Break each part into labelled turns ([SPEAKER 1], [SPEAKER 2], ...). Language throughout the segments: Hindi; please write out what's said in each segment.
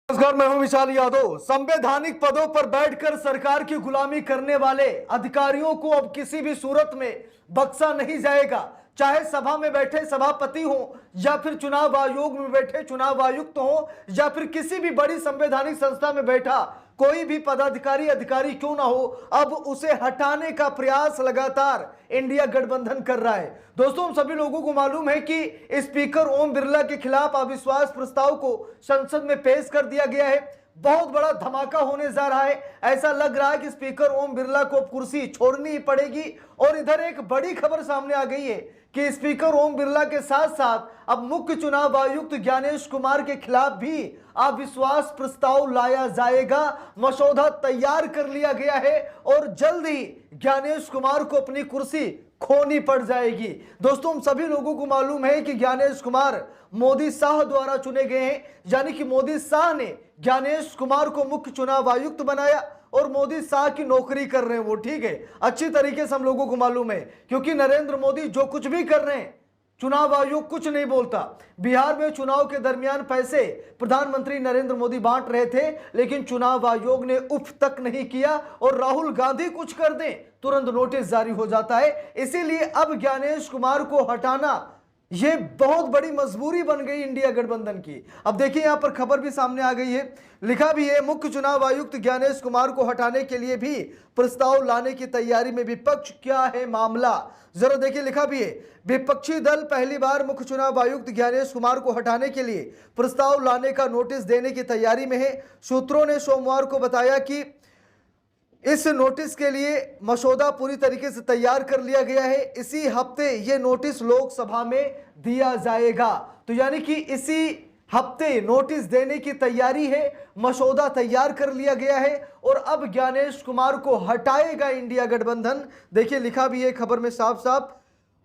[SPEAKER 1] नमस्कार, मैं हूं विशाल यादव। संवैधानिक पदों पर बैठकर सरकार की गुलामी करने वाले अधिकारियों को अब किसी भी सूरत में बख्शा नहीं जाएगा। चाहे सभा में बैठे सभापति हो या फिर चुनाव आयोग में बैठे चुनाव आयुक्त हो या फिर किसी भी बड़ी संवैधानिक संस्था में बैठा कोई भी पदाधिकारी अधिकारी क्यों ना हो, अब उसे हटाने का प्रयास लगातार इंडिया गठबंधन कर रहा है। दोस्तों, हम सभी लोगों को मालूम है कि स्पीकर ओम बिरला के खिलाफ अविश्वास प्रस्ताव को संसद में पेश कर दिया गया है। बहुत बड़ा धमाका होने जा रहा है। ऐसा लग रहा है कि स्पीकर ओम बिरला को कुर्सी छोड़नी ही पड़ेगी। और इधर एक बड़ी खबर सामने आ गई है कि स्पीकर ओम बिरला के साथ साथ अब मुख्य चुनाव आयुक्त ज्ञानेश कुमार के खिलाफ भी अविश्वास प्रस्ताव लाया जाएगा। मसौदा तैयार कर लिया गया है और जल्द ही ज्ञानेश कुमार को अपनी कुर्सी खोनी पड़ जाएगी। दोस्तों, हम सभी लोगों को मालूम है कि ज्ञानेश कुमार मोदी शाह द्वारा चुने गए हैं, यानी कि मोदी शाह ने ज्ञानेश कुमार को मुख्य चुनाव आयुक्त बनाया और मोदी शाह की नौकरी कर रहे हैं वो। ठीक है, अच्छी तरीके से हम लोगों को मालूम है, क्योंकि नरेंद्र मोदी जो कुछ भी कर रहे हैं चुनाव आयोग कुछ नहीं बोलता। बिहार में चुनाव के दरमियान पैसे प्रधानमंत्री नरेंद्र मोदी बांट रहे थे, लेकिन चुनाव आयोग ने उफ तक नहीं किया। और राहुल गांधी कुछ कर दें तुरंत नोटिस जारी हो जाता है। इसीलिए अब ज्ञानेश कुमार को हटाना ये बहुत बड़ी मजबूरी बन गई इंडिया गठबंधन की। अब देखिए, यहां पर खबर भी सामने आ गई है, लिखा भी है मुख्य चुनाव आयुक्त ज्ञानेश कुमार को हटाने के लिए भी प्रस्ताव लाने की तैयारी में विपक्ष। क्या है मामला, जरा देखिए। लिखा भी है विपक्षी दल पहली बार मुख्य चुनाव आयुक्त ज्ञानेश कुमार को हटाने के लिए प्रस्ताव लाने का नोटिस देने की तैयारी में है। सूत्रों ने सोमवार को बताया कि इस नोटिस के लिए मसौदा पूरी तरीके से तैयार कर लिया गया है। इसी हफ्ते ये नोटिस लोकसभा में दिया जाएगा। तो यानी कि इसी हफ्ते नोटिस देने की तैयारी है, मसौदा तैयार कर लिया गया है और अब ज्ञानेश कुमार को हटाएगा इंडिया गठबंधन। देखिए, लिखा भी है खबर में साफ साफ,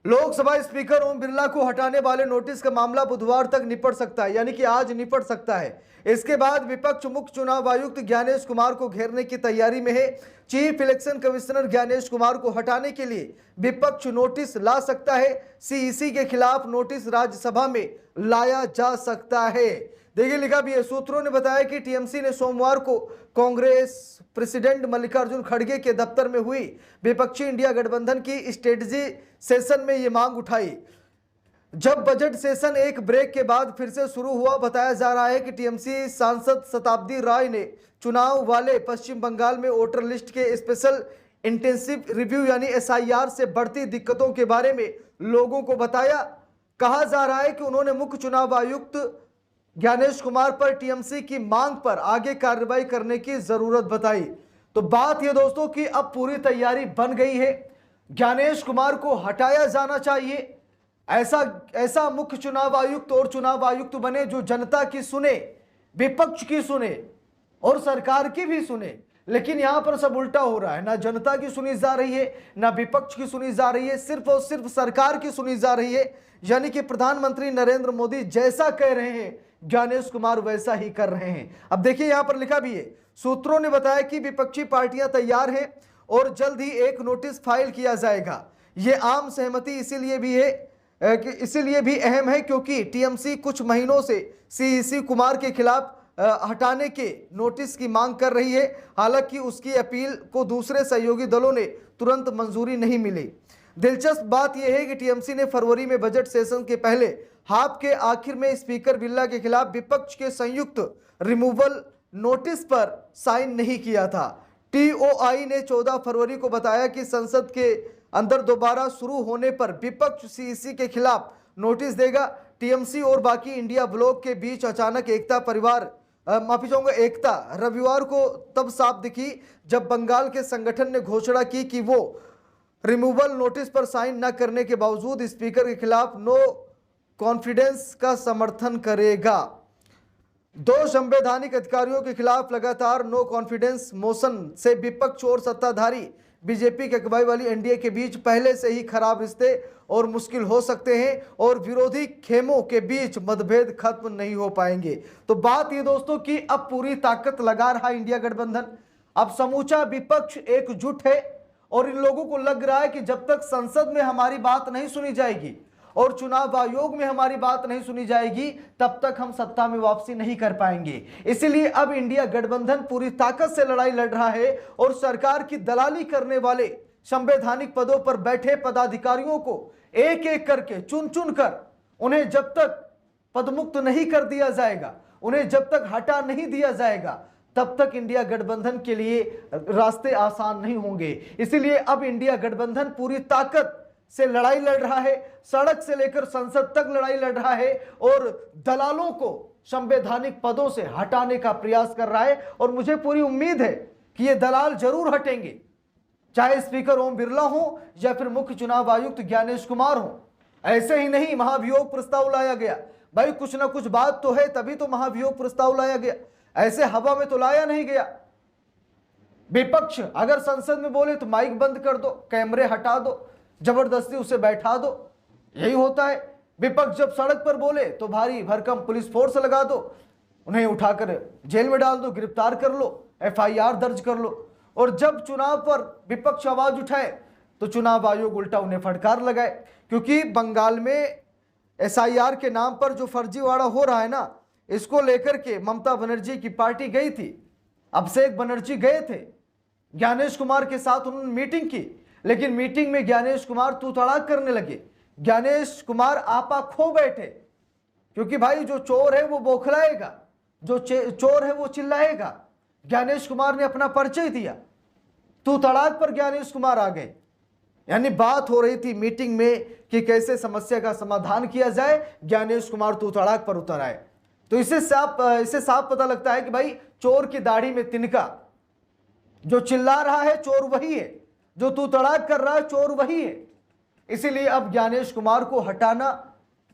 [SPEAKER 1] लोकसभा स्पीकर ओम बिरला को हटाने वाले नोटिस का मामला बुधवार तक निपट सकता है, यानी कि आज निपट सकता है। इसके बाद विपक्ष मुख्य चुनाव आयुक्त ज्ञानेश कुमार को घेरने की तैयारी में है। Chief election commissioner Gyanesh Kumar को हटाने के लिए विपक्ष नोटिस ला सकता है। सीईसी के खिलाफ नोटिस राज्यसभा में लाया जा सकता है। देखिए, लिखा भी है, सूत्रों ने बताया कि टीएमसी ने सोमवार को कांग्रेस प्रेसिडेंट मल्लिकार्जुन खड़गे के दफ्तर में हुई विपक्षी इंडिया गठबंधन की स्ट्रेटजी सेशन में यह मांग उठाई। जब बजट सेशन एक ब्रेक के बाद फिर से शुरू हुआ, बताया जा रहा है कि टीएमसी सांसद शताब्दी राय ने चुनाव वाले पश्चिम बंगाल में वोटर लिस्ट के स्पेशल इंटेंसिव रिव्यू यानी एसआईआर से बढ़ती दिक्कतों के बारे में लोगों को बताया। कहा जा रहा है कि उन्होंने मुख्य चुनाव आयुक्त ज्ञानेश कुमार पर टीएमसी की मांग पर आगे कार्रवाई करने की जरूरत बताई। तो बात यह दोस्तों कि अब पूरी तैयारी बन गई है, ज्ञानेश कुमार को हटाया जाना चाहिए। ऐसा मुख्य चुनाव आयुक्त और चुनाव आयुक्त बने जो जनता की सुने, विपक्ष की सुने और सरकार की भी सुने। लेकिन यहां पर सब उल्टा हो रहा है, ना जनता की सुनी जा रही है ना विपक्ष की सुनी जा रही है, सिर्फ और सिर्फ सरकार की सुनी जा रही है। यानी कि प्रधानमंत्री नरेंद्र मोदी जैसा कह रहे हैं ज्ञानेश कुमार वैसा ही कर रहे हैं। अब देखिए, यहां पर लिखा भी है, सूत्रों ने बताया कि विपक्षी पार्टियां तैयार हैं और जल्द ही एक नोटिस फाइल किया जाएगा। यह आम सहमति इसीलिए भी अहम है क्योंकि टीएमसी कुछ महीनों से सीईसी कुमार के खिलाफ हटाने के नोटिस की मांग कर रही है। हालांकि उसकी अपील को दूसरे सहयोगी दलों ने तुरंत मंजूरी नहीं मिली। दिलचस्प बात यह है कि टीएमसी ने फरवरी में बजट सेशन के पहले हाफ के आखिर में स्पीकर बिरला के खिलाफ विपक्ष के संयुक्त रिमूवल नोटिस पर साइन नहीं किया था। टीओआई ने 14 फरवरी को बताया कि संसद के अंदर दोबारा शुरू होने पर विपक्ष सीईसी के खिलाफ नोटिस देगा। टीएमसी और बाकी इंडिया ब्लॉक के बीच अचानक एकता रविवार को तब साफ दिखी जब बंगाल के संगठन ने घोषणा की कि वो रिमूवल नोटिस पर साइन न करने के बावजूद स्पीकर के खिलाफ नो कॉन्फिडेंस का समर्थन करेगा। दो संवैधानिक अधिकारियों के खिलाफ लगातार नो कॉन्फिडेंस मोशन से विपक्ष और सत्ताधारी बीजेपी के अगुवाई वाली एनडीए के बीच पहले से ही खराब रिश्ते और मुश्किल हो सकते हैं और विरोधी खेमों के बीच मतभेद खत्म नहीं हो पाएंगे। तो बात ये दोस्तों कि अब पूरी ताकत लगा रहा इंडिया गठबंधन। अब समूचा विपक्ष एकजुट है और इन लोगों को लग रहा है कि जब तक संसद में हमारी बात नहीं सुनी जाएगी और चुनाव आयोग में हमारी बात नहीं सुनी जाएगी तब तक हम सत्ता में वापसी नहीं कर पाएंगे। इसीलिए अब इंडिया गठबंधन पूरी ताकत से लड़ाई लड़ रहा है और सरकार की दलाली करने वाले संवैधानिक पदों पर बैठे पदाधिकारियों को एक एक करके चुन चुन कर उन्हें जब तक पदमुक्त नहीं कर दिया जाएगा, उन्हें जब तक हटा नहीं दिया जाएगा, तब तक इंडिया गठबंधन के लिए रास्ते आसान नहीं होंगे। इसीलिए अब इंडिया गठबंधन पूरी ताकत से लड़ाई लड़ रहा है, सड़क से लेकर संसद तक लड़ाई लड़ रहा है और दलालों को संवैधानिक पदों से हटाने का प्रयास कर रहा है। और मुझे पूरी उम्मीद है कि ये दलाल जरूर हटेंगे, चाहे स्पीकर ओम बिरला हो या फिर मुख्य चुनाव आयुक्त ज्ञानेश कुमार हो। ऐसे ही नहीं महाभियोग प्रस्ताव लाया गया, भाई कुछ ना कुछ बात तो है तभी तो महाभियोग प्रस्ताव लाया गया, ऐसे हवा में तो लाया नहीं गया। विपक्ष अगर संसद में बोले तो माइक बंद कर दो, कैमरे हटा दो, जबरदस्ती उसे बैठा दो, यही होता है। विपक्ष जब सड़क पर बोले तो भारी भरकम पुलिस फोर्स लगा दो, उन्हें उठाकर जेल में डाल दो, गिरफ्तार कर लो, FIR दर्ज कर लो। और जब चुनाव पर विपक्ष आवाज उठाए तो चुनाव आयोग उल्टा उन्हें फटकार लगाए, क्योंकि बंगाल में SIR के नाम पर जो फर्जीवाड़ा हो रहा है ना, इसको लेकर के ममता बनर्जी की पार्टी गई थी, अभिषेक बनर्जी गए थे, ज्ञानेश कुमार के साथ उन्होंने मीटिंग की, लेकिन मीटिंग में ज्ञानेश कुमार तू तड़ाक करने लगे। ज्ञानेश कुमार आपा खो बैठे, क्योंकि भाई जो चोर है वो बौखलाएगा, जो चोर है वो चिल्लाएगा। ज्ञानेश कुमार ने अपना परिचय दिया, तू तड़ाक पर ज्ञानेश कुमार आ गए। यानी बात हो रही थी मीटिंग में कि कैसे समस्या का समाधान किया जाए, ज्ञानेश कुमार तू तड़ाक पर उतर आए। तो इससे साफ पता लगता है कि भाई चोर की दाढ़ी में तिनका, जो चिल्ला रहा है चोर वही है, जो तू तड़ाक कर रहा है चोर वही है। इसीलिए अब ज्ञानेश कुमार को हटाना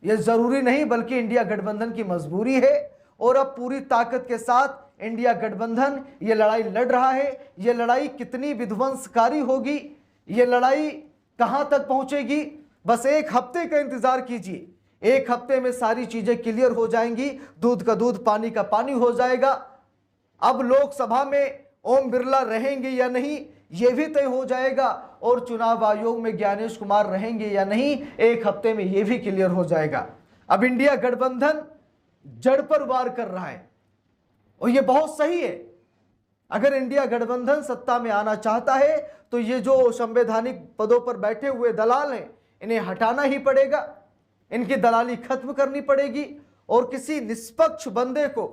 [SPEAKER 1] यह जरूरी नहीं बल्कि इंडिया गठबंधन की मजबूरी है। और अब पूरी ताकत के साथ इंडिया गठबंधन ये लड़ाई लड़ रहा है। ये लड़ाई कितनी विध्वंसकारी होगी, ये लड़ाई कहां तक पहुंचेगी, बस एक हफ्ते का इंतजार कीजिए। एक हफ्ते में सारी चीजें क्लियर हो जाएंगी, दूध का दूध पानी का पानी हो जाएगा। अब लोकसभा में ओम बिरला रहेंगे या नहीं यह भी तय हो जाएगा, और चुनाव आयोग में ज्ञानेश कुमार रहेंगे या नहीं एक हफ्ते में यह भी क्लियर हो जाएगा। अब इंडिया गठबंधन जड़ पर वार कर रहा है और यह बहुत सही है। अगर इंडिया गठबंधन सत्ता में आना चाहता है तो ये जो संवैधानिक पदों पर बैठे हुए दलाल हैं इन्हें हटाना ही पड़ेगा, इनकी दलाली खत्म करनी पड़ेगी और किसी निष्पक्ष बंदे को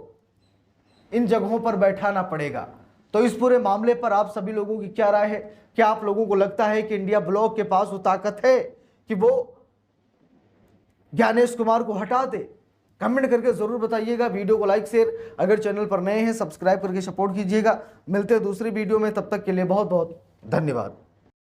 [SPEAKER 1] इन जगहों पर बैठाना पड़ेगा। तो इस पूरे मामले पर आप सभी लोगों की क्या राय है? क्या आप लोगों को लगता है कि इंडिया ब्लॉक के पास वो ताकत है कि वो ज्ञानेश कुमार को हटा दे? कमेंट करके जरूर बताइएगा। वीडियो को लाइक शेयर, अगर चैनल पर नए हैं सब्सक्राइब करके सपोर्ट कीजिएगा। मिलते हैं दूसरी वीडियो में, तब तक के लिए बहुत बहुत धन्यवाद।